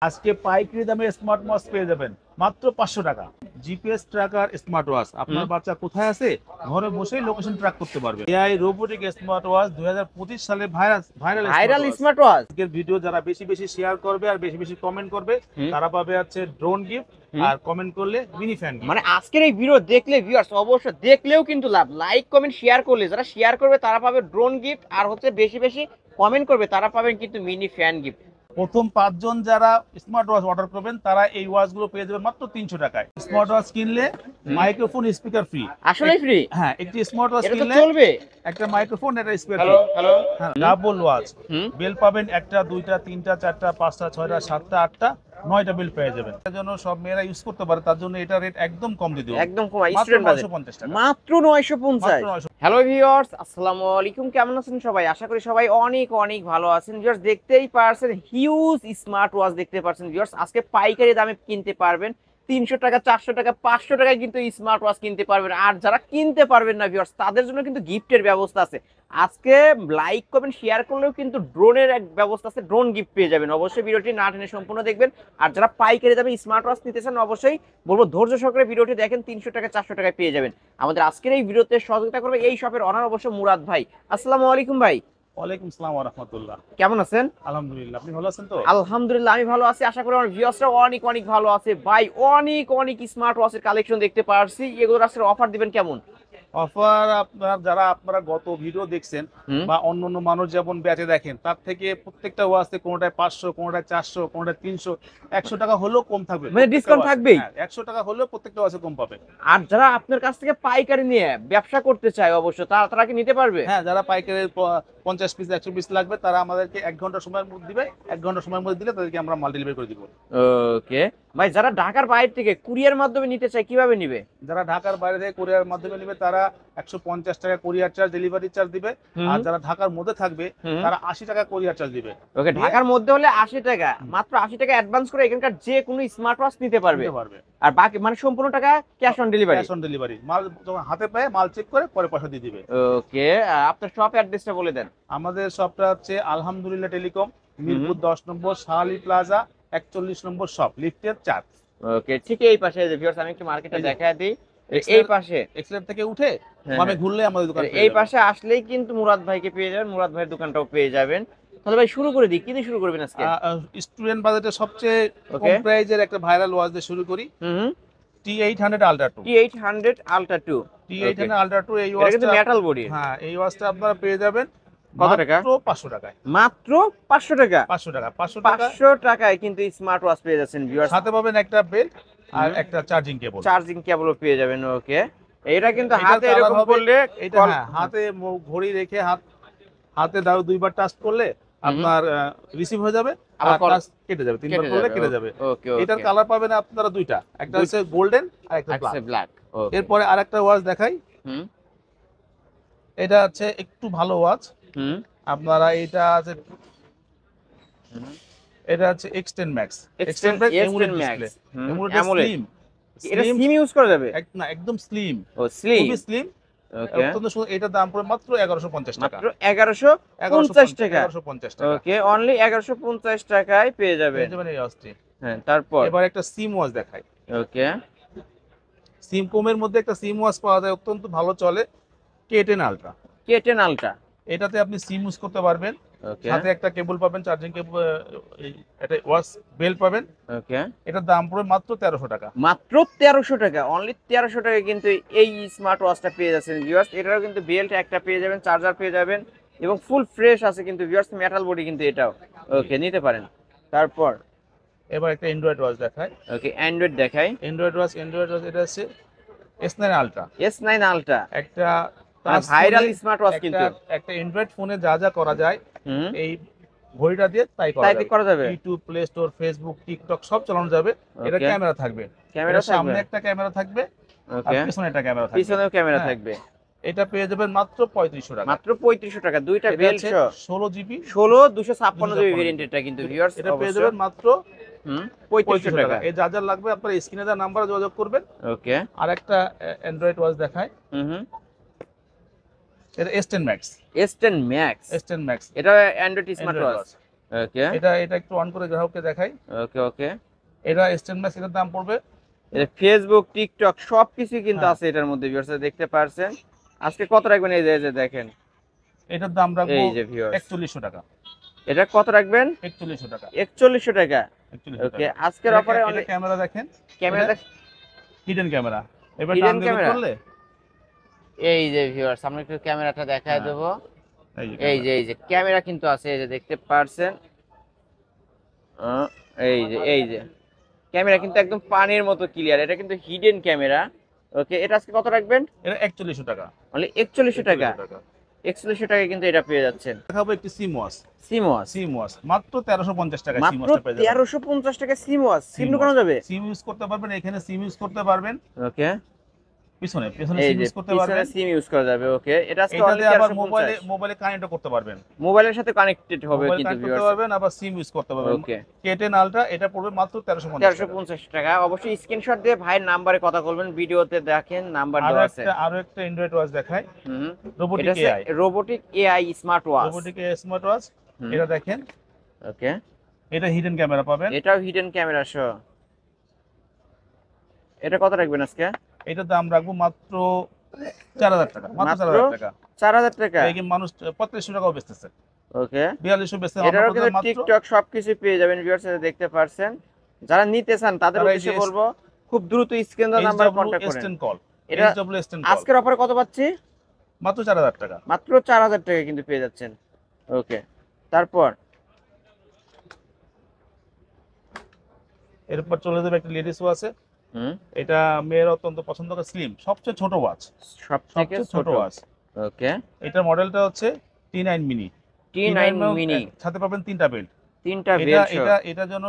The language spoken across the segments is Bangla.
আজকে পাইকারি দামে স্মার্ট ওয়াচ পেয়ে যাবেন মাত্র 500 টাকা। জিপিএস ট্র্যাকার স্মার্ট ওয়াচ, আপনার বাচ্চা কোথায় আছে ঘরে বসেই লোকেশন ট্র্যাক করতে পারবে। এআই রোবোটিক স্মার্ট ওয়াচ 2025 সালে ভাইরাল স্মার্ট ওয়াচ। আজকের ভিডিও যারা বেশি বেশি শেয়ার করবে আর বেশি বেশি কমেন্ট করবে তারা পাবে হচ্ছে ড্রোন গিফট, আর কমেন্ট করলে মিনি ফ্যান গিফট। মানে আজকের এই ভিডিও দেখলে ভিউয়ার্স অবশ্যই দেখলেও কিন্তু লাভ, লাইক কমেন্ট শেয়ার করলে যারা শেয়ার করবে তারা পাবে ড্রোন গিফট, আর হচ্ছে বেশি বেশি কমেন্ট করবে তারা পাবেন কিন্তু মিনি ফ্যান গিফট। প্রথম 5 জন যারা স্মার্ট ওয়াচ অর্ডার করবেন তারা এই ওয়াচ গুলো পেয়ে যাবেন মাত্র 300 টাকায়। স্মার্ট ওয়াচ কিনলে মাইক্রোফোন স্পিকার ফ্রি। আসলে ফ্রি? হ্যাঁ, একটি স্মার্ট ওয়াচ এটা তো কিনলে চলবে, একটা মাইক্রোফোন, একটা speaker. Hello double watch bell পাবেন, একটা দুইটা তিনটা চারটা পাঁচটা ছয়টা সাতটা আটটা 9টা বেল পেয়ে যাবেন। এর জন্য সব মেয়েরা ইউজ করতে পারে, তার জন্য এটা রেট একদম কম দিয়ে দেব, একদম কম, মাত্র স্টুডেন্ট বাজেট 950 টাকা। মাত্র 950। 950। হ্যালো ভিউয়ার্স, আসসালামু আলাইকুম, কেমন আছেন সবাই? আশা করি সবাই অনেক অনেক ভালো আছেন। ভিউয়ার্স দেখতেই পারছেন হিউজ স্মার্ট ওয়াচ দেখতে পারছেন। ভিউয়ার্স আজকে পাইকারি দামে কিনতে পারবেন 300 টাকা 400 টাকা 500 টাকায় কিন্তু স্মার্ট ওয়াচ কিনতে পারবেন। আর যারা কিনতে পারবেন না ভিউয়ার্স তাদের জন্য কিন্তু গিফটের ব্যবস্থা আছে। আজকে লাইক করবেন, শেয়ার করলেও কিন্তু ড্রোনের এক ব্যবস্থা আছে, ড্রোন গিফট পেয়ে যাবেন। অবশ্যই ভিডিওটি না টেনে সম্পূর্ণ দেখবেন। আর যারা পাইকারি দামে স্মার্ট ওয়াচ নিতে চান অবশ্যই বলবো ধৈর্য সহকারে ভিডিওটি দেখেন, 300 টাকা 400 টাকায় পেয়ে যাবেন। আমাদের আজকের এই ভিডিওতে সহযোগিতা করবে এই শপের অনার অবশ্য মুরাদ ভাই। আসসালামু আলাইকুম ভাই। ওয়ালাইকুম আসসালাম ওয়া রাহমাতুল্লাহ। কেমন আছেন? আলহামদুলিল্লাহ, আপনি ভালো আছেন তো? আলহামদুলিল্লাহ আমি ভালো আছি, আশা করি আমার ভিউয়ার্সরা অনেক অনেক ভালো আছে। ভাই অনেক অনেক স্মার্ট ওয়াচের কালেকশন দেখতে পারছি, এগুলোর আসলে অফার দিবেন কেমন? অফার আপনারা গত ভিডিও দেখছেন বা অন্যান্য মানুষ যেমন ব্যাচে দেখেন, তার থেকে প্রত্যেকটা ওয়াচে কোনটায় 500, কোনটায় 400, কোনটায় 300, 100 টাকা হলেও কম থাকবে। মানে ডিসকাউন্ট থাকবেই? 100 টাকা হলেও প্রত্যেকটা ওয়াচে কম পাবে। আর যারা আপনার কাছ থেকে পাইকারি নিয়ে ব্যবসা করতে চায় অবশ্য তারা কি নিতে পারবে? হ্যাঁ, যারা পাইকারি 50 পিস 100 পিস লাগবে তারা আমাদেরকে 1 ঘন্টা সময়ের মধ্যে দিবে। 1 ঘন্টা সময়ের মধ্যে দিলে তাদেরকে আমরা মাল ডেলিভারি করে দিব। ওকে ভাই, যারা ঢাকার বাইরে থেকে কুরিয়ার মাধ্যমে নিতে চায় কিভাবে নিবে? যারা ঢাকার বাইরে থেকে কুরিয়ার মাধ্যমে নেবে তারা 150 টাকা কুরিয়ার চার্জ, ডেলিভারি চার্জ দিবে। আর যারা ঢাকার মধ্যে থাকবে তারা 80 টাকা কুরিয়ার চার্জ দিবে। ওকে, ঢাকার মধ্যে হলে 80 টাকা, মাত্র 80 টাকা অ্যাডভান্স করে এখানকার যে কোনো স্মার্ট ওয়াচ নিতে পারবে। আর বাকি মানে সম্পূর্ণ টাকা cash on delivery. Cash on delivery, মাল যখন হাতে পায় মাল চেক করে পরে পয়সা দিয়ে দিবে। ওকে, আপনার শপ অ্যাড্রেসটা বলে দেন। আমাদের শপটা হচ্ছে আলহামদুলিল্লাহ টেলিকম, মিরপুর 10 নম্বর শাহালি প্লাজা 41 নম্বর শপ, লিফটের 4। ওকে, ঠিক এই পাশে যে ভিউয়ার্স আমি একটু মার্কেটটা দেখায় দিই, এই পাশে এক্সেলেট থেকে উঠে বামে ঘুরলে আমাদের দোকান, এই পাশে আসলেই কিন্তু মুরাদ ভাইকে পেয়ে যাবেন, মুরাদ ভাইয়ের দোকানটাও পেয়ে যাবেন। তাহলে ভাই শুরু করে দিই, কি দিয়ে শুরু করবেন আজকে? স্টুডেন্ট বাজেটের সবচেয়ে কম প্রাইজের একটা ভাইরাল ওয়াচ দিয়ে শুরু করি। T800 Ultra 2। T800 Ultra 2। T800 Ultra 2 এই ওয়াচটা কিন্তু মেটাল বডি। হ্যাঁ, এই ওয়াচটা আপনারা পেয়ে যাবেন কত টাকা? মাত্র 500 টাকায়। মাত্র 500 টাকা? 500 টাকা, 500 টাকা 500 টাকায় কিন্তু স্মার্ট ওয়াচ পেয়ে যাচ্ছেন ভিউয়ার্স। সাথে পাবেন একটা বেল আর একটা চার্জিং কেবল। চার্জিং কেবলও পেয়ে যাবেন। ওকে, এটা কিন্তু হাতে এরকম করলে এটা হ্যাঁ, হাতে ঘড়ি রেখে হাতে দাও দুইবার টাচ করলে আপনার রিসিভ হয়ে যাবে, আর টাচ কেটে যাবে, তিনবার করলে কেটে যাবে। ওকে, এটার কালার পাবেন আপনারা দুইটা, একটা হচ্ছে গোল্ডেন আর একটা ব্ল্যাক। এরপরে আরেকটা ওয়াচ দেখাই। এটা হচ্ছে একটু ভালো ওয়াচ। আপনারা এটা আছে, এটা হচ্ছে X10 Max। X10 Max AMOLED display, AMOLED এটা স্লিম ইউজ করা যাবে? না, একদম স্লিম। ও স্লিম, খুবই স্লিম। ওকে, অত্যন্ত সুন্দর। এটার দাম পড়ে মাত্র 1150 টাকা। মাত্র 1150 টাকা। 1150 টাকা। ওকে, অনলি 1150 টাকায় পেয়ে যাবেন। এই যে এই ওয়াচটি। হ্যাঁ, তারপর এবার একটা সিম ওয়াচ দেখাই। ওকে, সিম কমের মধ্যে একটা সিম ওয়াচ পাওয়া যায়, অত্যন্ত ভালো চলে, K10 Ultra। K10 Ultra, এটাতে আপনি সিম ইউজ করতে পারবেন। ওকে, সাথে একটা কেবল পাবেন, চার্জিং কেবল, এটা ওয়াচ বেল পাবেন। ওকে, এটার দাম পড়ে মাত্র 1300 টাকা। মাত্র 1300 টাকা, অনলি 1300 টাকা কিন্তু এই স্মার্ট ওয়াচটা পেয়ে যাচ্ছেন ভিউয়ার্স। এটারও কিন্তু বেল্ট একটা পেয়ে যাবেন, চার্জার পেয়ে যাবেন এবং ফুল ফ্রেশ আছে কিন্তু ভিউয়ার্স, মেটাল বডি কিন্তু এটাও। ওকে, নিতে পারেন। তারপর এবার একটা অ্যান্ড্রয়েড ওয়াচ দেখাই। ওকে, অ্যান্ড্রয়েড দেখাই। অ্যান্ড্রয়েড ওয়াচ এটা হচ্ছে S9 Ultra। S9 Ultra একটা ভাইরাল স্মার্ট ওয়াচ কিন্তু। একটা অ্যান্ড্রয়েড ফোনে যা যা করা যায় এই ঘড়িটা দিয়ে তাই করা যাবে। YouTube, play store, Facebook, TikTok সব চালানো যাবে। এটা ক্যামেরা থাকবে, সামনে একটা ক্যামেরা থাকবে, আর পিছনে একটা ক্যামেরা থাকবে, পিছনেও ক্যামেরা থাকবে। এটা পেয়ে যাবেন মাত্র 3500 টাকা। মাত্র 3500 টাকা, দুইটা বেল সহ 16 জিবি 256 জিবি ভেরিয়েন্ট এটা কিন্তু ভিউয়ার্স। এটা পেয়ে যাবেন মাত্র 3500 টাকা। এই যা যা লাগবে আপনারা স্ক্রিনে দেওয়া নাম্বারে যোগাযোগ করবেন। ওকে, আর একটা অ্যান্ড্রয়েড ওয়াচ দেখায়। এটা S10 Max। S10 Max, S10 Max এটা অ্যান্ড্রয়েড স্মার্ট ওয়াচ। ওকে এটা এটা একটু অন করে গ্রাহককে দেখাই। ওকে ওকে এটা স্টেনলেস, এটার দাম পড়বে, এটা ফেসবুক টিকটক সবকিছু কিন্তু হ্যাঁ, আছে এটার মধ্যে ভিউয়ার্স দেখতে পারছেন। আজকে কত রাখবেন এই যে দেখেন, এটার দাম রাখবো এই যে ভিউয়ার্স 4100 টাকা। এটা কত রাখবেন? 4100 টাকা। 4100 টাকা। 4100 ওকে টাকা। আজকের এটা অফারে এটা ক্যামেরা দেখেন, ক্যামেরা হিডেন ক্যামেরা। এবার Hidden টান দিয়ে camera? করলে এই যে ভিউয়ার্স আমরা একটু ক্যামেরাটা দেখায় হ্যাঁ, দেবো। এই যে এই যে ক্যামেরা কিন্তু আছে, এই যে দেখতে পারছেন। এই যে ক্যামেরা কিন্তু একদম পানির মতো ক্লিয়ার, এটা কিন্তু হিডেন ক্যামেরা। ওকে এটা আজকে কত রাখবেন? এটা 4100 টাকা। অনলি 4100 টাকা। 4100 টাকায় কিন্তু এটা পেয়ে যাচ্ছেন। দেখাবো একটি সিমওয়াস। সিমওয়াস সিমওয়াস মাত্র 1350 টাকা মাত্র সিমওয়াসটা পেয়ে যাবেন। 1350 টাকা সিমওয়াস। সিম ঢোকানো যাবে? সিম ইউজ করতে পারবেন, এখানে সিম ইউজ করতে পারবেন, ওকে পিছনে পিছনে এই সিম যে ইউজ করতে পিছনে পারবেন। সিম ইউজ করা যাবে। ওকে এটা আজকে এটাতে অনলি আবার মোবাইলে 1350 মোবাইলে কানেক্টও করতে পারবেন, মোবাইলের সাথে কানেক্টেড হবে মোবাইল কিন্তু কানেক্ট করতে ভিউয়ার্স। পারবেন, আবার সিম ইউজ করতে পারবেন। ওকে K10 আলট্রা এটা পড়বে মাত্র 1350 টাকা। 1350 টাকা। অবশ্যই স্ক্রিনশট দিয়ে ভাইয়ের নাম্বারে কথা বলবেন, ভিডিওতে দেখেন নাম্বার আরো দেওয়া আছে। একটা অ্যান্ড্রয়েড ওয়াচ দেখাই, হুম রোবোটিক এটা AI. Robotic AI smart watch. Robotic AI smart watch, হুম। এটা দেখেন, ওকে এটা হিডেন ক্যামেরা পাবেন। এটাও হিডেন ক্যামেরা সহ। এটা কত রাখবেন আজকে? এটার দাম রাখবো মাত্র 4000 টাকা, মাত্র মাত্র 4000 টাকা। 4000 টাকা। এই মানুষ 3500 টাকাও বেচতেছে, ওকে 4200 বেচতেছে, এটারও আমরা কিন্তু মাত্র টিকটক সবকিছু পেয়ে যাবেন ভিউয়ার্স, দেখতে পারছেন। যারা নিতে চান তাদের তারা এই উদ্দেশ্যে যে বলবো খুব দ্রুত স্ক্রিন দেওয়া নাম্বার কন্টাক্ট করেন। SW কল, এটা SW কল আজকের অফারে কত পাচ্ছি? মাত্র 4000 টাকা। মাত্র 4000 টাকা কিন্তু পেয়ে যাচ্ছেন। ওকে তারপর এরপর চলে যাবে একটা লেডিস ওয়াচ আছে, হুম এটা মেয়ের অত্যন্ত পছন্দ করে, স্লিম, সবচেয়ে ছোট ওয়াচ, সবথেকে সবচেয়ে ছোট ছোট ওয়াচ। ওকে এটার মডেলটা হচ্ছে T9 মিনি। T9 মিনি, সাথে পাবেন তিনটা বেল্ট। তিনটা এটা বেল্ট এটা এটার জন্য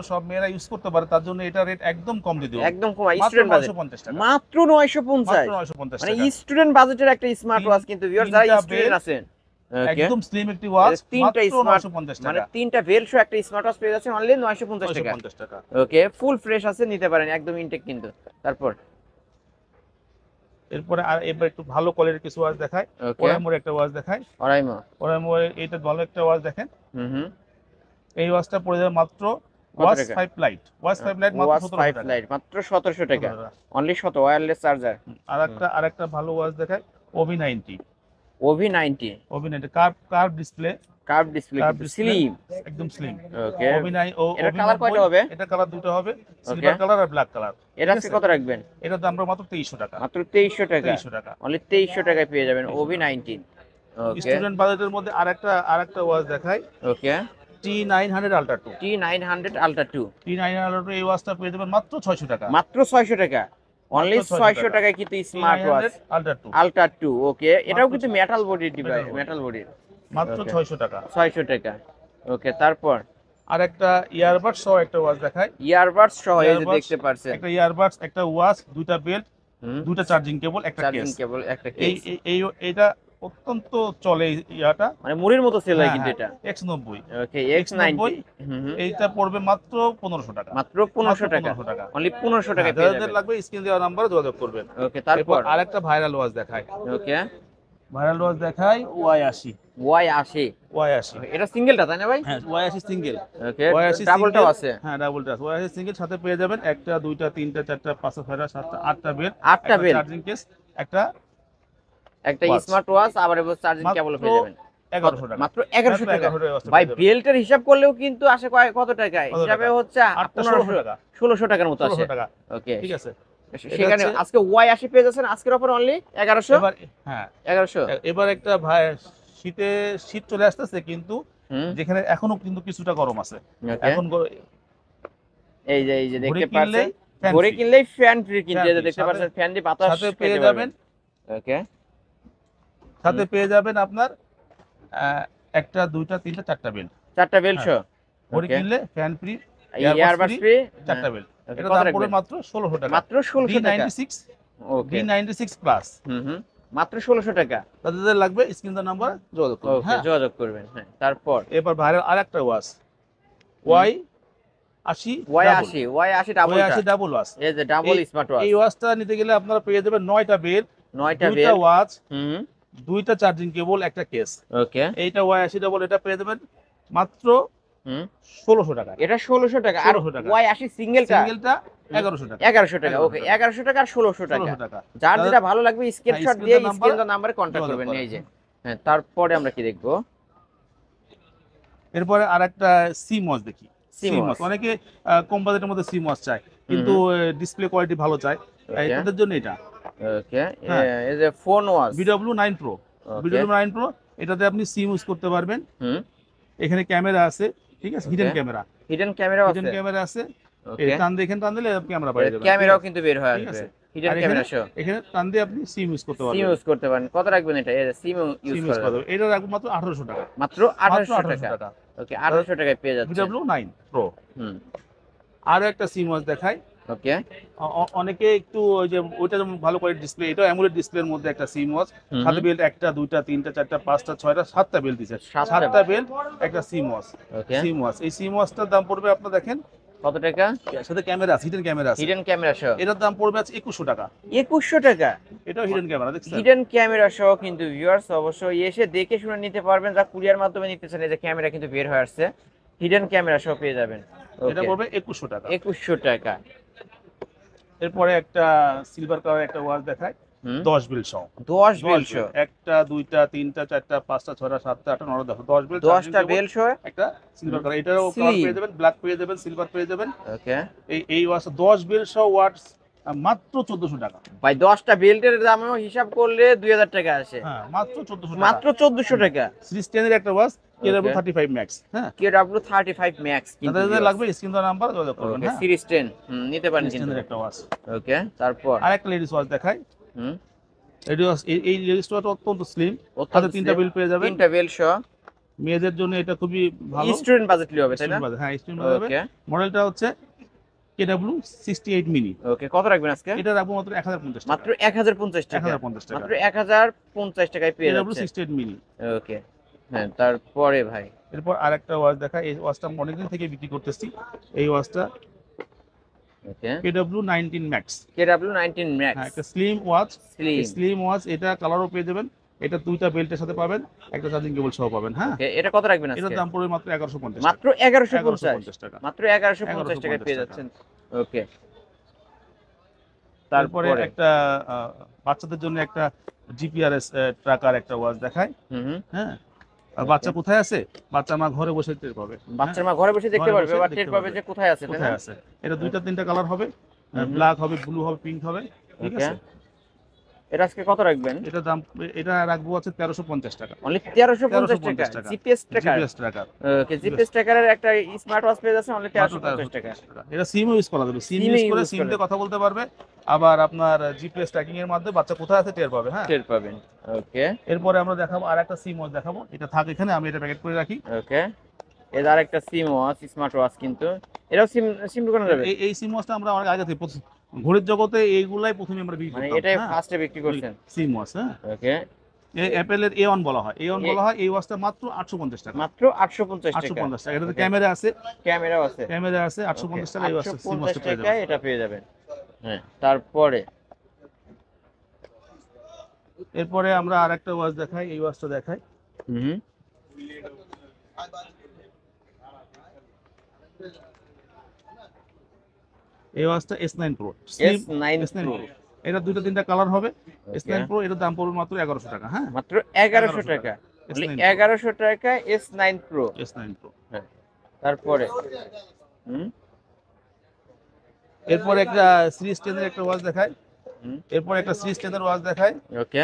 সব মেয়েরা ইউজ করতে পারে, তার জন্য এটা রেট একদম কম দিয়ে দেবো, একদম কম মাত্র স্টুডেন্ট বাজেট। 950 টাকা। মাত্র 950, মাত্র 950 মানে টাকা। স্টুডেন্ট বাজেটের একটা স্মার্ট ওয়াচ কিন্তু ভিউয়ার্স যারা তিনটা স্টুডেন্ট belt, আছেন। ওকে একদম স্লিম একটি ওয়াচ, তিনটা মাত্র স্মার্ট 950 মানে টাকা। তিনটা বেল্ট সহ একটা স্মার্ট ওয়াচ পেয়ে যাচ্ছেন অনলি 950 টাকা। 950 টাকা। ওকে ফুল ফ্রেশ আছে, নিতে পারেন একদম ইনটেক কিন্তু। তারপর এরপরে এবার একটু ভালো কোয়ালিটির কিছু ওয়াচ দেখায়, ওকে ওরাইমোর একটা ওয়াচ দেখায়। অরাইমো ওরাইমোর এটা ভালো একটা ওয়াচ দেখেন, হুম এই ওয়াচটা পড়ে যাবে মাত্র কত ওয়াচ টাকা? 5 লাইট, ওয়াচ 5 লাইট মাত্র ওয়াচ 1700 5 টাকা। লাইট মাত্র 1700 টাকা 1700 টাকা। Only 17 wireless charger. আরেকটা ভালো ওয়াচ দেখায়, ওভি 90। ওভি 90 ওভি 90 curve display, curve display curve কিন্তু ডিসপ্লে, স্লিম। একদম স্লিম। ওকে ওভি 9 ও এটা ওভি কালার 90, কয়টা হবে? এটা কালার দুটো হবে, সিলভার কালার আর ব্ল্যাক কালার। এটা আজকে কত রাখবেন? এটার দাম মাত্র 2300 টাকা। মাত্র 2300 টাকা। 2300 টাকা। অনলি 2300 টাকায় পেয়ে যাবেন ওভি 90। ওকে স্টুডেন্ট বাজেটের মধ্যে আরেকটা ওয়াচ দেখাই, ওকে T900 Ultra 2। T900 Ultra 2 T900 Ultra 2 এই ওয়াচটা পেয়ে যাবেন মাত্র 600 টাকা। মাত্র 600 টাকা। অনলি 600 600 টাকা। টাকায় কিন্তু smart watch T900 Ultra 2 ultra 2। ওকে এটাও মাত্র কিন্তু মেটাল বডির ডিভাইস, body। মেটাল বডির। মাত্র Okay। 600 টাকা। 600 টাকা। ওকে তারপর আরেকটা ইয়ারবাড সহ একটা ওয়াচ দেখাই, ইয়ারবাডস সহ এই যে Earbuds, দেখতে পারছেন। একটা ইয়ারবাডস, একটা ওয়াচ, দুইটা বেল্ট, হুম দুইটা চার্জিং কেবল, একটা চার্জিং কেস। কেবল, একটা এই কেস। এটা অত্যন্ত চলে ইয়াটা, মানে মুড়ির মতো সেল হয় হ্যাঁ, কিন্তু হ্যাঁ, এটা। X90। ওকে X90 এইটা পড়বে মাত্র 1500 টাকা। মাত্র 1500 টাকা। 1500 টাকা। অনলি 1500 টাকায় হ্যাঁ, পেয়ে যাদের যাবেন। লাগবে স্ক্রিন দেওয়া নাম্বারে যোগাযোগ করবেন। ওকে তারপর আরেকটা ভাইরাল ওয়াচ দেখাই, ওকে ভাইরাল ওয়াচ দেখাই Y80। Y80 Y80, এটা সিঙ্গেলটা তাই না ভাই? হ্যাঁ Y80 সিঙ্গেল। ওকে Y80 ডাবলটাও single, আছে। হ্যাঁ ডাবলটা আছে। Y80 সিঙ্গেল সাথে পেয়ে যাবেন একটা, দুইটা, তিনটা, চারটা, পাঁচটা, ছয়টা, সাতটা, আটটা বেল, 8টা বেল, চার্জিং কেস, একটা একটা watch। স্মার্ট ওয়াচ, আবার চার্জিং মাত্র কেবল পেয়ে যাবেন। 1100 টাকা। মাত্র 1100 টাকা। 1100 টাকা ওয়াচটা ভাই পেয়ে যাবেন। বেল্টের হিসাব করলেও কিন্তু আসে কত টাকায়? কত হিসাবে টাকা? হচ্ছে 1600 টাকা। 1600 টাকার মতো আসে। 1600 টাকা। ওকে ঠিক আছে। সেখানে হচ্ছে- আজকে Y80 পেয়ে যাচ্ছেন আজকের অফার অনলি 1100। এবার হ্যাঁ 1100 এবার একটা ভাই, শীত চলে আসতেছে কিন্তু হুম যেখানে এখনো কিন্তু কিছুটা গরম আছে। ওকে এখন এই যে ঘড়ি দেখতে কিনলেই পাচ্ছেন fan ঘড়ি free। কিনলেই ফ্যান ফ্রি কিন্তু Fan এই যে free। দেখতে সাথে- পাচ্ছেন ফ্যান দিয়ে বাতাস সাথে পেয়ে খেতে যাবেন, পারবেন। ওকে সাথে পেয়ে যাবেন আপনার একটা, দুইটা, তিনটা, চারটা বেল। 4টা বেল সহ। ঘড়ি ওকে কিনলে ফ্যান ফ্রি, ইয়ারবাডস ফ্রি, চারটা বেল। ওকে, এটা কত দাম রাখবেন? পড়বে মাত্র 1600 টাকা। মাত্র 1600 টাকা। D96, ওকে D96 প্লাস। মাত্র 1600 টাকা। তাদের লাগবে স্ক্রিন দেওয়া নাম্বার যোগাযোগ করুন। ওকে হ্যাঁ, যোগাযোগ করবেন। হ্যাঁ তারপর এবার ভাইরাল আরেকটা watch Y80 Y80 ডাবলটা, Y80 double watch. এই যে ডাবল স্মার্ট ওয়াচ, এই ওয়াচটা নিতে গেলে আপনারা পেয়ে যাবেন 9টা বেল, 9টা দুইটা বেল। ওয়াচ, দুইটা চার্জিং কেবল, একটা কেস। ওকে এইটা Y80 ডাবল, এটা পেয়ে যাবেন মাত্র হুম 1600 টাকা। এটা 1600 টাকা আর 1600 টাকা। Y80 সিঙ্গেলটা সিঙ্গেলটা 1100 টাকা। 1100 টাকা। ওকে 1100 টাকা আর 1600 টাকা। 1600 টাকা। যার যেটা ভালো লাগবে স্ক্রিনশট দিয়ে স্ক্রিন স্ক্রিন নাম্বারে কন্টাক্ট যোগাযোগ করবেন করেন। এই যে। হ্যাঁ তারপরে আমরা কি দেখবো? এরপরে আরেকটা সিমস দেখি। Seems CMOS। অনেকে কম বাজেটের মধ্যে সিমস চায়, কিন্তু ডিসপ্লে কোয়ালিটি ভালো চায়, ওকে তাদের জন্য এটা। ওকে হ্যাঁ। এই যে ফোন ওয়াচ। BW9 Pro, ওকে BW9 Pro এটাতে আপনি সিম ইউজ করতে পারবেন। হুম এখানে ক্যামেরা আছে, ঠিক আছে, হিডেন ক্যামেরা, হিডেন ক্যামেরাও হিডেন আছে। ক্যামেরা আছে। এই ওকে টান দিয়ে এখানে টান দিলে ক্যামেরা পেয়ে যাবেন। ক্যামেরাও কিন্তু বের হয়ে ঠিক আসবে আছে। হিডেন আর ক্যামেরা সহ। এখানে টান দিয়ে আপনি সিম ইউজ করতে সিম পারবেন। ইউজ করতে পারেন। কত রাখবেন এটা? সিম ইউজ সিম ইউজ করা করতে যাবে পারবেন। এটা রাখবো মাত্র 1800 টাকা। মাত্র মাত্র 1800 1800 টাকা। টাকা। ওকে 1800 টাকায় পেয়ে যাচ্ছে। BW9 Pro। হুম আরো একটা সিমস দেখাই। ওকে অনেকে একটু ওই যে ওইটা যেমন ভালো কোয়ালিটি ডিসপ্লে, এটা অ্যামোলেড ডিসপ্লের মধ্যে একটা সিমস। সাথে বেল্ট একটা, দুইটা, তিনটা, চারটা, পাঁচটা, ছয়টা, সাতটা বেল্ট দিছে। সাতটা বেল্ট, একটা সিমস। ওকে সিমস, এই সিমসটার দাম পড়বে আপনার দেখেন কত টাকা? এর সাথে ক্যামেরা আছে, হিডেন ক্যামেরা আছে। হিডেন ক্যামেরা সহ এটার দাম পড়বে আছে 2100 টাকা। 2100 টাকা। এটাও হিডেন ক্যামেরা দেখছেন। হিডেন ক্যামেরা সহ কিন্তু ভিউয়ার্স অবশ্যই এসে দেখে শুনে নিতে পারবেন। যা কুরিয়ার মাধ্যমে নিতে চান এই যে ক্যামেরা কিন্তু বের হয়ে আসছে, হিডেন ক্যামেরা সহ পেয়ে যাবেন। এটা পড়বে 2100 টাকা। 2100 টাকা। এরপরে একটা সিলভার কালার একটা ওয়াচ দেখায়, 10 বিল সহ। 10 বেল সহ। একটা, দুইটা, তিনটা, চারটা, পাঁচটা, ছয়টা, সাতটা, আটটা, নয়টা, 10 বিল, 10টা বেল সহ একটা সিলভার কালার। এটাও কালার Sleeve। পেয়ে যাবেন, ব্ল্যাক পেয়ে যাবেন, সিলভার পেয়ে যাবেন। ওকে এই ওয়াচ 10 বিল সহ ওয়াটস মাত্র 1400 টাকা। ভাই 10টা বেল্টের দামও হিসাব করলে 2000 টাকা আসে। হ্যাঁ, মাত্র 1400 টাকা। মাত্র 1400 টাকা। সিরিজ 10 এর একটা ওয়াচ, KW35 Max। হ্যাঁ, KW35 Max কিন্তু যাদের লাগবে স্ক্রিন দেওয়া নাম্বার যোগাযোগ করবেন। হ্যাঁ, সিরিজ 10 নিতে পারেন সিরিজ 10 কিন্তু। এর একটা ওয়াচ। ওকে তারপর আরেকটা লেডিস ওয়াচ দেখাই। হুম এই লেডিস ওয়াচটা অত্যন্ত স্লিম, অত্যন্ত সাথে তিনটা slim। বিল পেয়ে যাবেন। 3টা বেল সহ। মেয়েদের জন্য এটা খুবই ভালো। স্টুডেন্ট বাজেটলি হবে তাই না? স্ক্রিন বাজে, হ্যাঁ স্ক্রিন বাজে। ওকে মডেলটা হচ্ছে KW68 মিনি। ওকে কত রাখবেন আজকে? এটা রাখবো মাত্র 1050 টাকা। মাত্র 1050 টাকা। 1050 টাকা। মাত্র 1050 টাকায় পেয়ে যাচ্ছে। KW68 mini. ওকে হ্যাঁ তারপরে ভাই এরপর আরেকটা ওয়াচ দেখা, এই ওয়াচটা আমি অনেকদিন থেকে বিক্রি করতেছি। এই ওয়াচটা ওকে KW19 Max। KW19 Max হ্যাঁ, একটা slim watch. Slim. Slim watch, এটা কালারও পেয়ে যাবেন। এটা দুইটা বেল্টের সাথে পাবেন, একটা চার্জিং কেবল সহ পাবেন। হ্যাঁ, ওকে এটা কত রাখবেন এটার আজকে? দাম পড়বে মাত্র 1150 মাত্র 1150 টাকা। মাত্র 1150 টাকায় পেয়ে 1150 যাচ্ছেন। ওকে তারপরে তারপরে একটা বাচ্চাদের জন্য একটা জিপিআরএস ট্র্যাকার একটা ওয়াচ দেখায়। হুম হ্যাঁ, আর বাচ্চা কোথায় আছে, বাচ্চা মা ঘরে বসে টের পাবে। বাচ্চার মা ঘরে বসে দেখতে ঘরে পারবে বসে বা দেখতে টের পাবে পারবে যে কোথায় আছে তাই না? কোথায় আছে। এটা দুইটা তিনটা কালার হবে, হুম। ব্ল্যাক হবে, ব্লু হবে, পিঙ্ক হবে। ঠিক ওকে আছে, এটা আজকে কত রাখবেন? এটা দাম, এটা রাখবো আছে 1350 টাকা। অনলি 1350 টাকা। 1350 টাকা। GPS tracker. জিপিএস ট্র্যাকার ওকে জিপিএস ট্র্যাকারের একটা স্মার্ট ওয়াচ পেয়ে যাচ্ছেন অনলি মাত্র 1350 টাকা। 1350 টাকা। এটা সিম ইউজ করা যাবে, সিম SIM ইউজ করে use সিম করে। দিয়ে কথা বলতে পারবে। আবার আপনার জিপিএস ট্র্যাকিং এর মাধ্যমে বাচ্চা কোথায় আছে টের পাবে। হ্যাঁ, টের পাবেন। ওকে এরপরে আমরা দেখাবো আরেকটা সিম ওয়াচ দেখাবো। এটা থাক এখানে, আমি এটা প্যাকেট করে রাখি। ওকে এর আরেকটা সিম ওয়াচ স্মার্ট ওয়াচ কিন্তু এটাও সিম সিম ঢোকানো যাবে এই সিম ওয়াচটা আমরা অনেক আগে থেকে ঘড়ির জগতে এইগুলাই প্রথমে আমরা বিক্রি মানে করতাম। এটাই হ্যাঁ, ফার্স্টে বিক্রি করছেন? সিম ওয়াচ। হ্যাঁ, ওকে অ্যাপেলের A1 বলা হয়, A1 বলা হয়। এই ওয়াচটা মাত্র 850 টাকা। মাত্র 850 টাকা। 850 টাকা। এটাতে Okay. ক্যামেরা আছে, ক্যামেরাও আছে। ক্যামেরা আছে। 850 টাকা এই ওয়াচটা, সিম 850 ওয়াচটা পেয়ে টাকায় যাবেন। এটা পেয়ে যাবেন। হ্যাঁ তারপরে এরপরে আমরা আরেকটা ওয়াচ দেখাই, এই ওয়াচটা দেখাই। হুম এই ওয়াচটা S9 Pro। S9 Pro। এটা দুইটা তিনটা কালার হবে। Okay. S9 Pro এটার দাম পড়বে মাত্র 1100 টাকা। হ্যাঁ, মাত্র 1100 টাকা। S9 Pro। 1100 টাকা S9 Pro। S9 Pro। হ্যাঁ তারপরে হুম এরপরে একটা সিরিজ 10 এর একটা ওয়াচ দেখাই। হুম এরপর একটা সিরিজ 10 এর ওয়াচ দেখাই। ওকে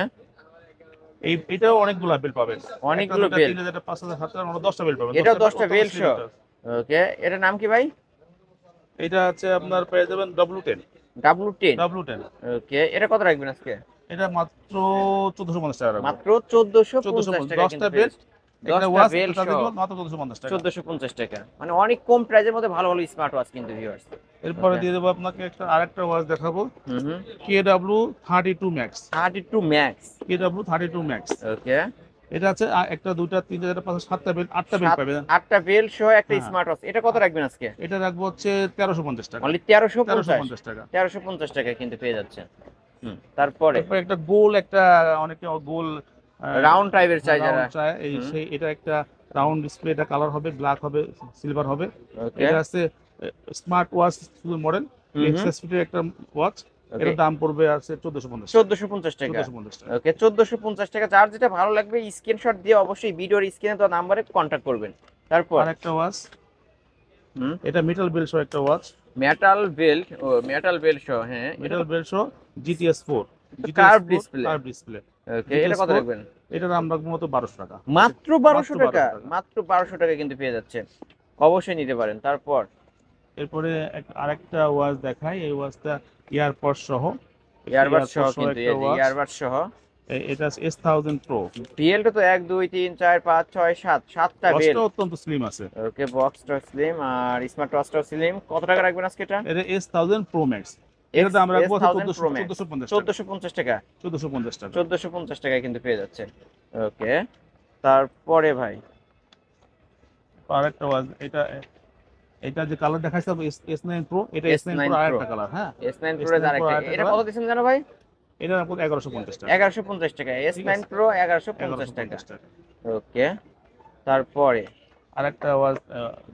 এটাও অনেকগুলো বেল পাবেন, অনেকগুলো একটা, দুইটা, বেল। 3 হাজার, 5 হাজার, 7 হাজার, 10টা বেল পাবেন। এটাও 10টা 10টা বেল সহ। ওকে এটার নাম কি ভাই? এটা হচ্ছে আপনার পেয়ে যাবেন W10। W10। W10 ওকে এটা কত রাখবেন আজকে? এটা মাত্র 1450 টাকা রাখবো। মাত্র 1450 টাকা। 10টা বেল, একটা 10টা ওয়াচ, বেল একটা সহ চার্জিং মাত্র 1450 টাকা। 1450 টাকা। মানে অনেক কম প্রাইসের মধ্যে ভালো ভালো স্মার্ট ওয়াচ কিন্তু ভিউয়ার্স। এরপরে Okay. দিয়ে দেবো আপনাকে একটা আরেকটা ওয়াচ দেখাবো, হুম KW32 Max। 32 Max। KW32 Max। ওকে এটা আছে একটা, দুইটা, 3 হাজার, 5 হাজার, 7টা বেল, 8টা বেল পাবেন। 8টা বেল সহ একটা হ্যাঁ। Smart watch. এটা কত রাখবেন আজকে? এটা রাখবো হচ্ছে 1350 টাকা। অনলি 1350 1350 টাকা। 1350 টাকা কিন্তু পেয়ে যাচ্ছেন। তারপরে এরপর একটা গোল, একটা অনেকে গোল রাউন্ড টাইপের চাই যারা। রাউন্ড চায়, এই হুম। সেই এটা একটা রাউন্ড ডিসপ্লে, এটা কালার হবে, ব্ল্যাক হবে, সিলভার হবে। ওকে এটা আছে স্মার্ট ওয়াচ শুধু মডেল, এক্সেস ফিটের একটা ওয়াচ। এর দাম পড়বে আছে 1450 টাকা। 1450 টাকা। ওকে 1450 টাকা। যার যেটা ভালো লাগবে স্ক্রিনশট দিয়ে অবশ্যই ভিডিওর স্ক্রিনে তো নাম্বারে কন্টাক্ট করবেন। তারপর আরেকটা ওয়াচ, এটা মেটাল বেল্ট সহ একটা ওয়াচ। মেটাল বেল্ট, ও মেটাল বেল্ট সহ, হ্যাঁ মেটাল বেল্ট সহ GTS 4, কার্ভ ডিসপ্লে। ডিসপ্লে। ওকে এটা কত রাখবেন? এটার দাম রাখবো মতো 1200 টাকা। মাত্র 1200 মাত্র টাকা। 1200 টাকা। মাত্র 1200 টাকা কিন্তু পেয়ে যাচ্ছেন, অবশ্যই নিতে পারেন। তারপর এরপরে আরেকটা ওয়াচ দেখাই, এই ওয়াচটা ইয়ারপড সহ, ইয়ারবাড সহ, সহ কিন্তু একটা এই যে watch। ইয়ারবাড সহ। এটা S1000 Pro। বিএলটা তো 1 2 3 4 5 6 7 7টা বেল। ওয়াচটা অত্যন্ত স্লিম আছে। ওকে বক্সটা স্লিম আর স্মার্ট ওয়াচটাও স্লিম। কত টাকা রাখবেন আজকে এটা? এটা S1000 Pro Max। এর দাম রাখবো S1000 Pro Max 1450 টাকা। 1450 টাকা। 1450 টাকা। 1450 টাকায় কিন্তু পেয়ে যাচ্ছেন। ওকে তারপরে ভাই আরেকটা ওয়াচ, এটা যে কালার দেখাইছে S9 Pro, এটা S9 S9 Pro Pro। আরেকটা কালার। হ্যাঁ, S9 Pro এর আরেকটা। এটা কত দিচ্ছেন জানো ভাই? এটা রাখবো 1150 টাকা। 1150 টাকা। S9 Pro 1150 টাকা। ওকে তারপরে আরেকটা ওয়াচ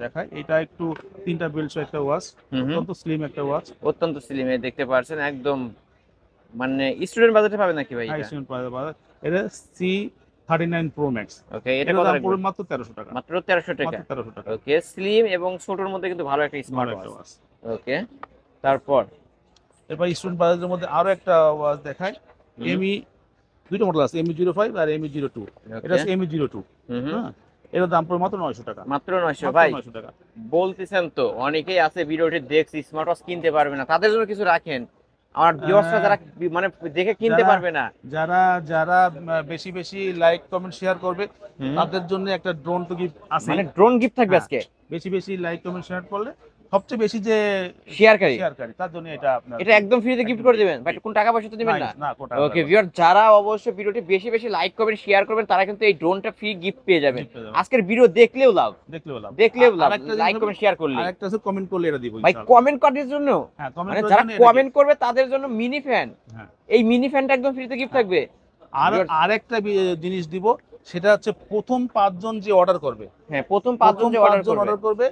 দেখাই, এটা একটু তিনটা বেল্ট একটা ওয়াচ, অত্যন্ত স্লিম একটা ওয়াচ। অত্যন্ত স্লিম, দেখতে পাচ্ছেন একদম মানে স্টুডেন্ট বাজেটে পাবে নাকি ভাই এটা? এটা C39 Pro Max। ওকে এটা এটার কত দাম রাখবেন? পড়বে মাত্র 1300 টাকা। মাত্র 1300 টাকা। মাত্র 1300 টাকা। ওকে স্লিম এবং ছোটর মধ্যে কিন্তু ভালো একটা স্মার্ট ভালো একটা ওয়াচ। ওয়াচ। ওকে তারপর এরপর স্টুডেন্ট বাজেটের মধ্যে আরো একটা ওয়াচ দেখাই, এমই, দুইটা মডেল আছে, ME05 আর ME02। এটা হচ্ছে ME02। হ্যাঁ, এর দাম পড়বে মাত্র 900 টাকা। মাত্র 900 ভাই। 900 টাকা বলতেছেন তো অনেকেই আছে ভিডিওটি দেখছি স্মার্ট ওয়াচ কিনতে পারবে না, তাদের জন্য কিছু রাখেন। আমার ভিউয়ার্সরা যারা মানে দেখে কিনতে পারবে না, যারা যারা বেশি বেশি লাইক কমেন্ট শেয়ার করবে, তাদের জন্য একটা ড্রোন তো গিফট আছে। মানে ড্রোন গিফট থাকবে হ্যাঁ, আজকে। বেশি বেশি লাইক কমেন্ট শেয়ার করলে সবচেয়ে বেশি যে শেয়ারকারী, তার জন্য এটা আপনার, এটা একদম ফ্রিতে গিফট করে দিবেন ভাই, কোন টাকা পয়সা তো দিবেন না। না কোটা। ওকে ভিউয়ার, যারা অবশ্যই ভিডিওটি বেশি বেশি লাইক করবেন শেয়ার করবেন তারা কিন্তু এই ড্রোনটা ফ্রি গিফট পেয়ে যাবেন। আজকের ভিডিও দেখলেও লাভ, দেখলেও লাভ, লাইক কমেন্ট শেয়ার করলে। আরেকটা আছে কমেন্ট করলে এটা দিব ভাই ইনশাআল্লাহ। কমেন্ট করার জন্য, হ্যাঁ, মানে যারা কমেন্ট করবে তাদের জন্য মিনি ফ্যান, হ্যাঁ, এই মিনি ফ্যানটা একদম ফ্রিতে গিফট থাকবে। আর আরেকটা জিনিস দিব, সেটা হচ্ছে প্রথম 5 জন যে অর্ডার করবে, হ্যাঁ প্রথম 5 জন যে অর্ডার করবে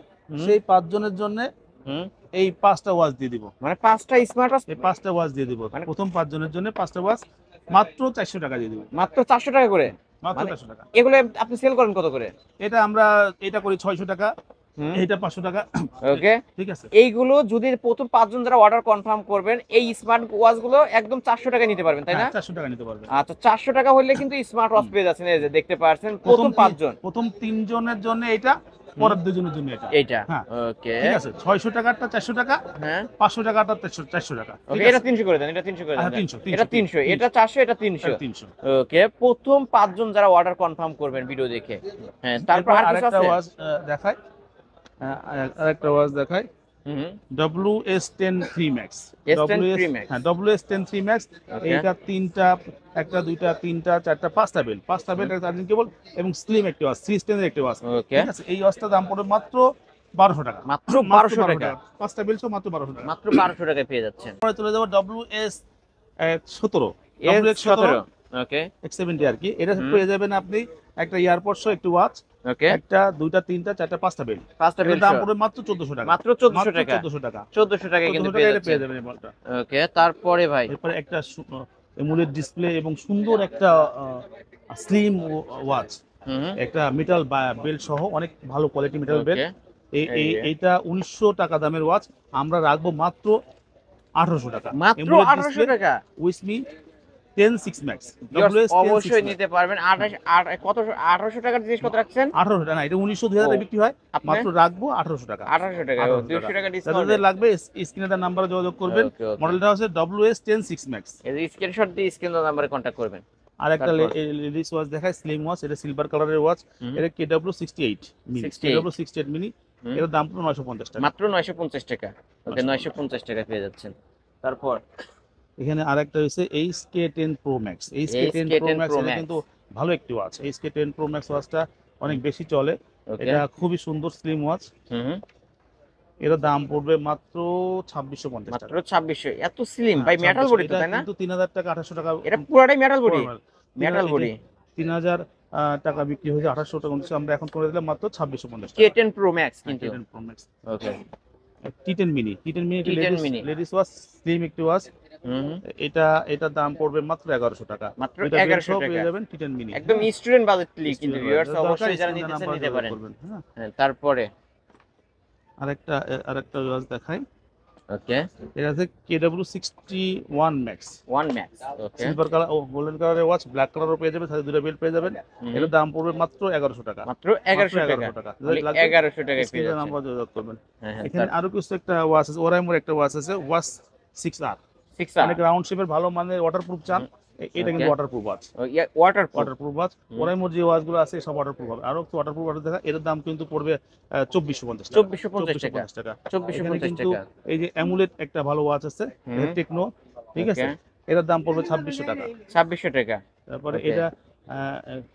সেই 5 জনের জন্য এই 5টা ওয়াচ দিয়ে দিব। মানে 5টা স্মার্ট ওয়াচ, এই 5টা ওয়াচ দিয়ে দিব, মানে প্রথম 5 জনের জন্য 5টা ওয়াচ মাত্র 400 টাকা দিয়ে দিব। মাত্র 400 টাকা করে। মাত্র মানে 400 টাকা। এগুলো আপনি সেল করেন কত করে? এটা আমরা এটা করি 600 টাকা, এটা 500 টাকা। ওকে ঠিক আছে, এইগুলো যদি প্রথম 5 জন যারা অর্ডার কনফার্ম করবেন এই স্মার্ট ওয়াচ গুলো একদম 400 টাকা নিতে পারবেন, তাই না? 400 টাকা নিতে পারবেন। আচ্ছা 400 টাকা হলে কিন্তু স্মার্ট ওয়াচ পেয়ে যাচ্ছেন। এই যে দেখতে পাচ্ছেন প্রথম 5 জন, প্রথম 3 জনের জন্য এটা, পরের 2 জনের জন্য এটা। এইটা হ্যাঁ, ওকে ঠিক আছে। 600 টাকাটা 400 টাকা, হ্যাঁ 500 টাকাটা 400 টাকা। ওকে এটা 300 করে দেন, এটা 300 করে দেন। হ্যাঁ, 300, এটা 300, এটা 400, এটা 300। 300। ওকে প্রথম 5 জন যারা অর্ডার কনফার্ম করবেন ভিডিও দেখে। হ্যাঁ তারপর আর কিছু আরেকটা আছে? ওয়াচ দেখাই, আরেকটা ওয়াচ দেখাই, WS10 3 Max। S10 3 Max। হ্যাঁ, WS10 3 Max। এইটা তিনটা, একটা দুইটা তিনটা চারটা 5টা বেল, 5টা বেল, একটা চার্জিং কেবল এবং স্লিম একটা ওয়াচ, 3 স্টেনের একটা ওয়াচ। ওকে ঠিক আছে, এই ওয়াচটার দাম পড়বে মাত্র 1200 টাকা। মাত্র 1200 টাকা। 5টা বেল সহ মাত্র 1200 টাকা। মাত্র 1200 টাকায় পেয়ে যাচ্ছেন। পরে চলে যাব WS17। S17 ওকে X70 আর কি। এটা পেয়ে যাবেন আপনি একটা ইয়ারপড সহ একটি ওয়াচ, ওকে একটা দুইটা তিনটা চারটা 5টা বেল। 5টা বেল দাম পড়বে মাত্র 1400 টাকা। মাত্র 1400 টাকা। 1400 টাকা। 1400 টাকায় কিন্তু 1400 টাকা পেয়ে পেয়ে যাচ্ছেন। যাবেন এই বলটা। ওকে তারপরে ভাই এরপরে একটা এমুলেট ডিসপ্লে এবং সুন্দর একটা স্লিম ওয়াচ, একটা মেটাল বেল্ট সহ, অনেক ভালো কোয়ালিটি মেটাল বেল্ট। এইটা 1900 টাকা দামের ওয়াচ, আমরা রাখবো মাত্র 1800 টাকা। মাত্র 1800 টাকা। উইসমি 10 6 Max। অবশ্যই নিতে পারবেন। 1800 টাকার জিনিস কত রাখছেন? 1800 টাকা না, এটা 1900 2000 বিক্রি হয়, মাত্র রাখবো 1800 টাকা। 1800 টাকা, 200 টাকা ডিসকাউন্ট। যাদের লাগবে স্ক্রিনে তার নাম্বারে যোগাযোগ করবেন। মডেলটা হচ্ছে WS10 6 Max। এই যে স্ক্রিনশট দিয়ে স্ক্রিন নাম্বারে কন্টাক্ট করবেন। আর একটা লেডিস ওয়াচ দেখায়, স্লিম ওয়াচ, এটা সিলভার কালারের ওয়াচ, এটা KW68 মিনি, KW68 মিনি। এর দাম পুরো 950 টাকা। মাত্র 950 টাকা। ওকে 950 টাকা পেয়ে যাচ্ছেন। তারপর এখানে আরেকটা হইছে HK10 Pro Max। HK10 Pro Max এটা কিন্তু ভালো একটি ওয়াচ। HK10 Pro Max ওয়াচটা অনেক বেশি চলে, এটা খুবই সুন্দর স্লিম ওয়াচ। এর দাম পড়বে মাত্র 2650 টাকা। মাত্র 2600। এত স্লিম ভাই, মেটাল বডি তো, তাই না? কিন্তু 3000 টাকা 2800 টাকা। এটা পুরোটাই মেটাল বডি। মেটাল বডি 3000 টাকা বিক্রি হয়েছে, 2800 টাকা উনছে, আমরা এখন করে দিলাম মাত্র 2650 টাকা। K10 Pro Max কিন্তু K10 Pro Max। ওকে T10 mini, T10 mini T10 mini। Ladies watch, slim একটি ওয়াচ। হুম এটার দাম পড়বে মাত্র 1100 টাকা। মাত্র এটা 1100 পেয়ে টাকা যাবেন T10 mini। একদম স্টুডেন্ট বাজেটলি কিন্তু Student ভিউয়ার্স budget, অবশ্যই যারা দরকার নিতে চান নাম্বার নিতে পারেন। করবেন, হ্যাঁ। হ্যাঁ, তারপরে আরেকটা ওয়াচ দেখাই। ওকে এটা আছে KW61 Max, 1 Max okay silver colour ও গোল্ডেন কালারের ওয়াচ, ব্ল্যাক কালারও পেয়ে যাবেন, সাথে দুটো বেল্ট পেয়ে যাবেন। এটার দাম পড়বে মাত্র 1100 টাকা। মাত্র 1100 টাকা যদি লাগবে 1100 টাকায় পেয়ে স্ক্রিনে যাচ্ছেন। নাম্বার যোগাযোগ করবেন। হ্যাঁ হ্যাঁ এখানে আরো কিছু একটা ওয়াচ আছে, ওরাইমোর একটা ওয়াচ আছে, ওয়াচ 6R। 6R অনেক রাউন্ড শেপের ভালো মানের ওয়াটারপ্রুফ চান, এটা কিন্তু Okay. Waterproof watch. Waterproof waterproof watch, ওরাইমোর যে ওয়াচগুলো আছে সব ওয়াটারপ্রুফ হবে। আরো কিছু ওয়াটারপ্রুফ ওয়াচ দেখা, এটার দাম কিন্তু পড়বে 2450 টাকা। 2450 টাকা 2450 টাকা। 2450 এখানে কিন্তু টাকা এই যে অ্যামুলেট একটা ভালো ওয়াচ আছে, টেকনো, ঠিক আছে, Okay. এটার দাম পড়বে 2600 টাকা। 2600 টাকা তারপরে Okay. এটা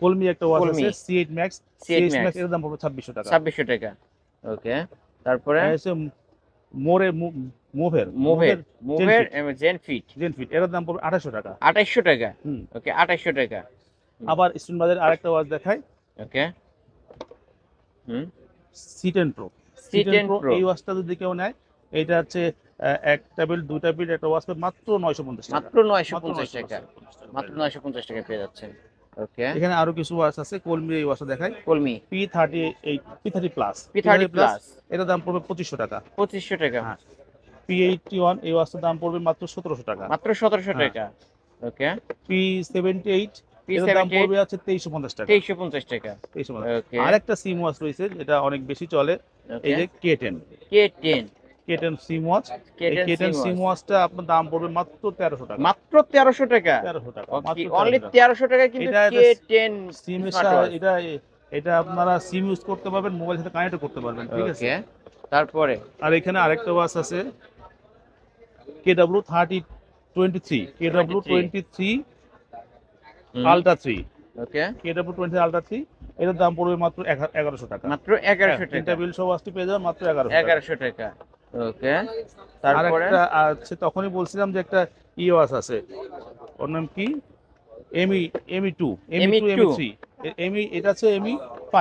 কলমি একটা ওয়াচ কলমি। আছে, C8 Max, C8 C8 Max। Max এর দাম পড়বে 2600 টাকা। 2600 টাকা ওকে তারপরে এটা হচ্ছে মোরে মুভের মুভের জেন ফিট জেন ফিট, এর দাম পড়বে 2800 টাকা। 2800 টাকা হুম। ওকে 2800 টাকা আবার স্টুডেন্ট বাজার আরেকটা ওয়াচ দেখাই, ওকে হুম C10 Pro। C10 Pro এই ওয়াচটা যদি কেউ নেয়, এটা হচ্ছে একটা বেল্ট, দুইটা বেল্ট, একটা ওয়াচ মাত্র 950 টাকা। মাত্র 950 টাকা মাত্র 950 টাকা পেয়ে যাচ্ছেন ওকে এখানে আরো কিছু ওয়াচ আছে, কলমি এই ওয়াচটা দেখাই, কলমি P30 প্লাস। P30 প্লাস এটার দাম পড়বে 2500 টাকা। 2500 টাকা হ্যাঁ। P81 এই ওয়াচটার দাম পড়বে মাত্র 1700 টাকা। মাত্র 1700 টাকা ওকে P78 এর দাম P78 পড়বে আছে 2350 টাকা। 2350 টাকা 2350। ওকে আরেকটা সিম ওয়াচ রয়েছে যেটা অনেক বেশি চলে, এই যে K10 K10 সিম ওয়াচ। এই K10 K10 সিম ওয়াচটা আপনার দাম পড়বে মাত্র 1300 টাকা। মাত্র 1300 টাকা 1300 টাকা, ওকে মাত্র অনলি 1300 টাকা। 1300 টাকা কিন্তু এটা K10 সিম এর স্মার্ট ওয়াচ এটা আপনারা সিম ইউজ করতে পারবেন, মোবাইল সাথে কানেক্ট করতে পারবেন, ঠিক আছে। ওকে তারপরে আর এখানে আরেকটা ওয়াচ আছে KW23 Ultra 3, ওকে KW20 Ultra 3, এটার দাম পড়বে মাত্র 1100 টাকা। মাত্র 1100 তিনটা টাকা বিল সহ ওয়াচটি পেয়ে যাবেন মাত্র 1100 টাকা। 1100 টাকা ওকে আর তারপরে একটা আছে, তখনই বলছিলাম যে একটা ওয়াচ আছে, ওর নাম কি, ME2 ME3, এটা আছে ME5।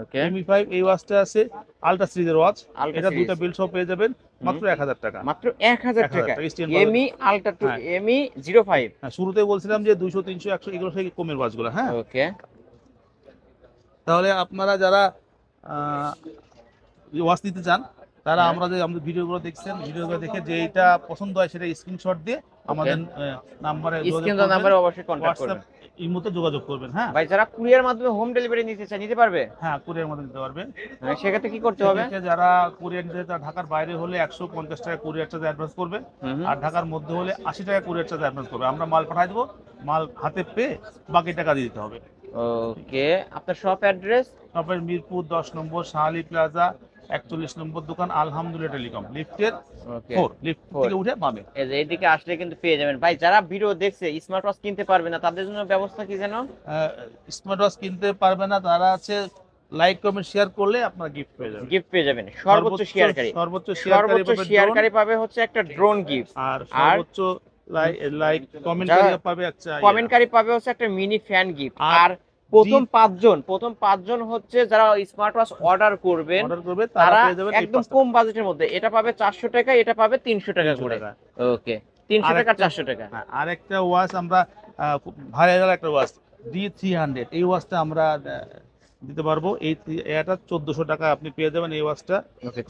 ওকে ME5 এই ওয়াচটা আছে আলট্রা সিরিজের ওয়াচ, Ultra এটা দুইটা series। বিল সহ পেয়ে যাবেন মাত্র 1000 টাকা। মাত্র 1000 টাকা স্টিল এমই আলট্রা 2 হ্যাঁ। এমই 05 হ্যাঁ, শুরুতে বলছিলাম যে 200 300 100 এগুলো থেকে কমের ওয়াচগুলো, হ্যাঁ। ওকে তাহলে আপনারা যারা ওয়াচ নিতে চান, তারা হ্যাঁ। আমাদের ভিডিওগুলো দেখছেন, ভিডিওগুলো দেখে যেটা পছন্দ হয় সেটা স্ক্রিনশট দিয়ে আমাদের নাম্বারে স্ক্রিন নাম্বারে অবশ্যই কন্টাক্ট করবেন হোয়াটসঅ্যাপ ইমোতে যোগাযোগ করবেন, হ্যাঁ। ভাই যারা কুরিয়ার মাধ্যমে হোম ডেলিভারি নিতে চায় নিতে পারবে হ্যাঁ, কুরিয়ার মধ্যে দিতে পারবে। সেক্ষেত্রে কি করতে হবে সেক্ষেত্রে যারা কুরিয়ার নিতে চায়, ঢাকার বাইরে হলে 150 টাকা কুরিয়ার চার্জ অ্যাডভান্স করবে, আর ঢাকার মধ্যে হলে 80 টাকা কুরিয়ার চার্জ অ্যাডভান্স করবে। আমরা মাল পাঠিয়ে দেবো, মাল হাতে পেয়ে বাকি টাকা দিয়ে দিতে হবে। ওকে আপনার শপ অ্যাড্রেস শপের মিরপুর 10 নম্বর শাহালি প্লাজা 41 নম্বর দোকান, আলহামদুলিল্লাহ টেলিকম, লিফটের ওকে 4, লিফট থেকে উঠে পাবে। এই যে এইদিকে আসলে কিন্তু পেয়ে যাবেন ভাই যারা ভিডিও দেখছে স্মার্ট ওয়াচ কিনতে পারবে না তাদের জন্য ব্যবস্থা কি জানো স্মার্ট ওয়াচ কিনতে পারবে না, তারা আছে লাইক কমেন্ট শেয়ার করলে আপনারা গিফট পেয়ে যাবেন। গিফট পেয়ে যাবেন সর্বোচ্চ শেয়ারকারী সর্বোচ্চ শেয়ারকারী পাবে হচ্ছে একটা ড্রোন গিফট আর সর্বোচ্চ লাইক কমেন্টকারী পাবে একটা কমেন্টকারী পাবে হচ্ছে একটা মিনি ফ্যান গিফট আর প্রথম পাঁচজন হচ্ছে যারা স্মার্ট ওয়াচ অর্ডার করবেন অর্ডার করবে, তারা পেয়ে যাবেন একদম কম বাজেটের মধ্যে এটা পাবে 400 টাকা এটা পাবে 300 টাকা করে ওকে 300 টাকা 400 টাকা আর একটা ওয়াচ আমরা ভাইরাল একটা ওয়াচ D300, এই ওয়াচটা আমরা দিতে পারবো। এটা 1400 টাকা আপনি পেয়ে যাবেন এই ওয়াচটা।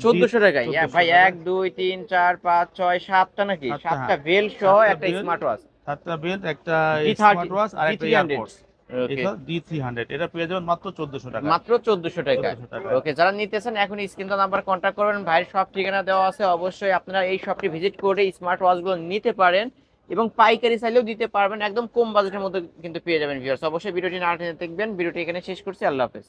1400 টাকায় ভাই 1 2 3 4 5 6 7টা নাকি 7টা বেল সহ একটা স্মার্ট ওয়াচ, 7টা বেল্ট, একটা D30 স্মার্ট ওয়াচ আর একটা D300 ইয়ারপডস, ওকে D300, এটা পেয়ে যাবেন মাত্র 1400 টাকা। মাত্র 1400 টাকা 1400 টাকা। ওকে যারা নিতে চান এখন স্ক্রিন নাম্বার কন্ট্যাক্ট করবেন, ভাইয়ের সব ঠিকানা দেওয়া আছে, অবশ্যই আপনারা এই শপটি ভিজিট করে স্মার্ট ওয়াচগুলো নিতে পারেন এবং পাইকারি চাইলেও দিতে পারবেন, একদম কম বাজেটের মধ্যে কিন্তু পেয়ে যাবেন ভিউয়ার্স। অবশ্যই ভিডিওটি না টেনে দেখবেন। ভিডিওটি এখানে শেষ করছি, আল্লাহ হাফেজ।